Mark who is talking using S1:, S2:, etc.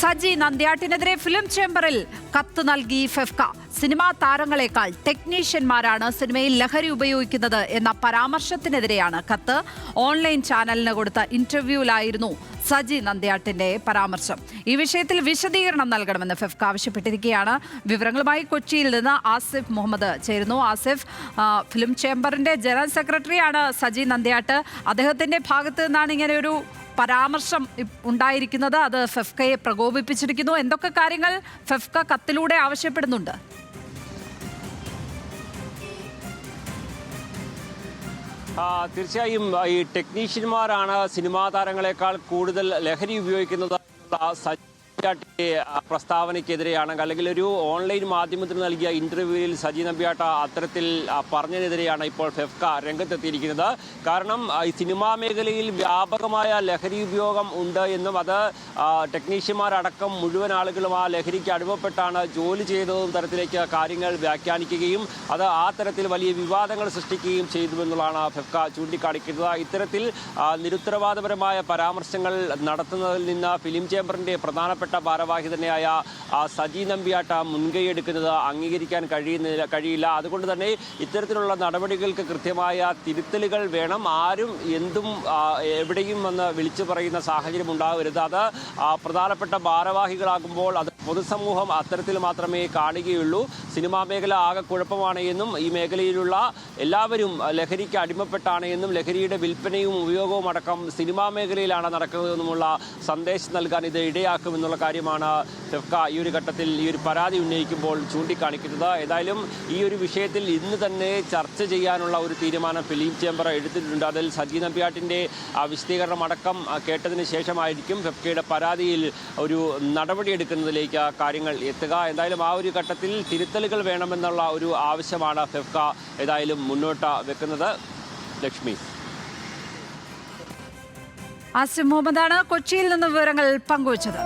S1: Saji നന്ദ്യാട്ടിനെതിരെ film ചേംബറിൽ കത്ത് നൽകി ഫെഫ്ക. സിനിമാ താരങ്ങളെക്കാൾ ടെക്നീഷ്യന്മാരാണ് സിനിമയിൽ ലഹരി ഉപയോഗിക്കുന്നത് എന്ന പരാമർശത്തിനെതിരെയാണ് കത്ത്. ഓൺലൈൻ ചാനലിന് കൊടുത്ത ഇന്റർവ്യൂവിലായിരുന്നു സജി നന്ദ്യാട്ടിന്റെ പരാമർശം. ഈ വിഷയത്തിൽ വിശദീകരണം നൽകണമെന്ന് ഫെഫ്ക ആവശ്യപ്പെട്ടിരിക്കുകയാണ്. വിവരങ്ങളുമായി കൊച്ചിയിൽ നിന്ന് ആസിഫ് മുഹമ്മദ് ചേരുന്നു. ആസിഫ്, ഫിലിം ചേംബറിന്റെ ജനറൽ സെക്രട്ടറിയാണ് സജി നന്ദ്യാട്ട്. അദ്ദേഹത്തിന്റെ ഭാഗത്ത് നിന്നാണ് ഇങ്ങനെ ഒരു പരാമർശം ഉണ്ടായിരിക്കുന്നത്. അത് ഫെഫ്കയെ പ്രകോപിപ്പിച്ചിരിക്കുന്നു. എന്തൊക്കെ കാര്യങ്ങൾ ഫെഫ്ക കത്തിലൂടെ ആവശ്യപ്പെടുന്നുണ്ട്?
S2: തീർച്ചയായും ഈ ടെക്നീഷ്യന്മാരാണ് സിനിമാ താരങ്ങളെക്കാൾ കൂടുതൽ ലഹരി ഉപയോഗിക്കുന്നത് പ്രസ്താവനയ്ക്കെതിരെയാണ്, അല്ലെങ്കിൽ ഒരു ഓൺലൈൻ മാധ്യമത്തിന് നൽകിയ ഇന്റർവ്യൂവിൽ സജി നമ്പ്യാട്ട അത്തരത്തിൽ പറഞ്ഞതിനെതിരെയാണ് ഇപ്പോൾ ഫെഫ്ക രംഗത്തെത്തിയിരിക്കുന്നത്. കാരണം ഈ സിനിമാ മേഖലയിൽ വ്യാപകമായ ലഹരി ഉപയോഗം ഉണ്ട് എന്നും അത് ടെക്നീഷ്യന്മാരടക്കം മുഴുവൻ ആളുകളും ആ ലഹരിക്ക് അടിമപ്പെട്ടാണ് ജോലി ചെയ്തതും തരത്തിലേക്ക് കാര്യങ്ങൾ വ്യാഖ്യാനിക്കുകയും അത് ആ തരത്തിൽ വലിയ വിവാദങ്ങൾ സൃഷ്ടിക്കുകയും ചെയ്തുവെന്നുള്ളതാണ് ഫെഫ്ക ചൂണ്ടിക്കാണിക്കുന്നത്. ഇത്തരത്തിൽ നിരുത്തരവാദപരമായ പരാമർശങ്ങൾ നടത്തുന്നതിൽ നിന്ന് ഫിലിം ചേംബറിന്റെ പ്രധാനപ്പെട്ട ഭാരവാഹി തന്നെയായ സജി നമ്പ്യാട്ട മുൻകൈയെടുക്കുന്നത് അംഗീകരിക്കാൻ കഴിയില്ല. അതുകൊണ്ട് തന്നെ ഇത്തരത്തിലുള്ള നടപടികൾക്ക് കൃത്യമായ തിരുത്തലുകൾ വേണം. ആരും എന്തും എവിടെയും വന്ന് വിളിച്ചു പറയുന്ന സാഹചര്യം ഉണ്ടാവരുത്. അത് പ്രധാനപ്പെട്ട ഭാരവാഹികളാകുമ്പോൾ അത് പൊതുസമൂഹം അത്തരത്തിൽ മാത്രമേ കാണുകയുള്ളൂ. സിനിമാ മേഖല ആകെ കുഴപ്പമാണ് എന്നും ഈ മേഖലയിലുള്ള എല്ലാവരും ലഹരിക്ക് അടിമപ്പെട്ടാണ് എന്നും ലഹരിയുടെ വിൽപ്പനയും ഉപയോഗവും അടക്കം സിനിമാ മേഖലയിലാണ് നടക്കുന്നതെന്നുമുള്ള സന്ദേശം നൽകാൻ ഇത് ഇടയാക്കുമെന്നുള്ള കാര്യമാണ് ഫെഫ്ക ഈ ഒരു ഘട്ടത്തിൽ ഈ ഒരു പരാതി ഉന്നയിക്കുമ്പോൾ ചൂണ്ടിക്കാണിക്കുന്നത്. ഏതായാലും ഈ ഒരു വിഷയത്തിൽ ഇന്ന് തന്നെ ചർച്ച ചെയ്യാനുള്ള ഒരു തീരുമാനം ഫിലിം ചേംബർ എടുത്തിട്ടുണ്ട്. അതിൽ സജി നമ്പ്യാട്ടിൻ്റെ വിശദീകരണം അടക്കം കേട്ടതിന് ശേഷമായിരിക്കും ഫെഫ്കയുടെ പരാതിയിൽ ഒരു നടപടിയെടുക്കുന്നതിലേക്ക് കാര്യങ്ങൾ എത്തുക. എന്തായാലും ആ ഒരു ഘട്ടത്തിൽ തിരുത്തലുകൾ വേണമെന്നുള്ള ഒരു ആവശ്യമാണ് ഫെഫ്ക ഏതായാലും മുന്നോട്ട് വെക്കുന്നത്. ലക്ഷ്മി.
S1: ആസിഫ് മുഹമ്മദാണ് കൊച്ചിയിൽ നിന്ന് വിവരങ്ങൾ പങ്കുവച്ചത്.